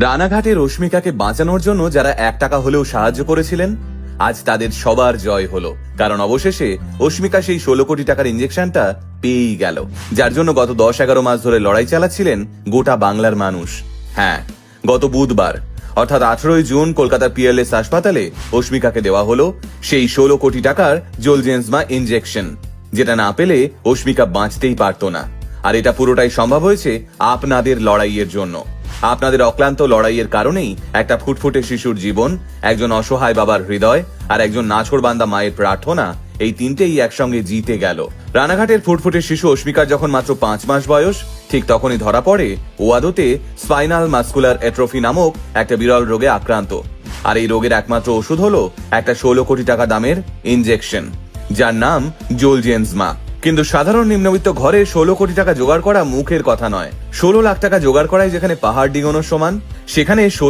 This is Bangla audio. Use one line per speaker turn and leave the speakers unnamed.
রানাঘাটে রশ্মিকাকে বাঁচানোর জন্য যারা 1 টাকা হলেও সাহায্য করেছিলেন, আজ তাদের সবার জয় হলো। কারণ অবশেষে অস্মিকা সেই 16 কোটি টাকার ইঞ্জেকশনটা পেয়েই গেল, যার জন্য গত 10-11 মাস ধরে লড়াই চালাচ্ছিলেন গোটা বাংলার মানুষ। হ্যাঁ, গত বুধবার অর্থাৎ 18 জুন কলকাতার পিএলএস হাসপাতালে অস্মিকাকে দেওয়া হলো সেই 16 কোটি টাকার জোলজেন্সমা ইঞ্জেকশন, যেটা না পেলে অস্মিকা বাঁচতেই পারত না। আর এটা পুরোটাই সম্ভব হয়েছে আপনাদের লড়াইয়ের জন্য। আপনাদের অক্লান্ত লড়াইয়ের কারণেই একটা ফুটফুটে শিশুর জীবন, একজন অসহায় বাবার হৃদয় আর একজন নাছোড়বান্দা মায়ের প্রার্থনা, এই তিনটেই একসঙ্গে জিতে গেল। রানাঘাটের ফুটফুটে শিশু অস্মিকার যখন মাত্র 5 মাস বয়স, ঠিক তখনই ধরা পড়ে ও আদতে স্পাইনাল মাস্কুলার অ্যাট্রফি নামক একটা বিরল রোগে আক্রান্ত। আর এই রোগের একমাত্র ওষুধ হলো একটা 16 কোটি টাকা দামের ইনজেকশন, যার নাম জোলজেন্সমা। কিন্তু সাধারণ নিম্নবিত্ত ঘরে 16 কোটি টাকা জোগাড় করা মুখের কথা নয়। 16 লাখ টাকা জোগাড় করাই যেখানে পাহাড় ডিঙানোর সমান, সেখানে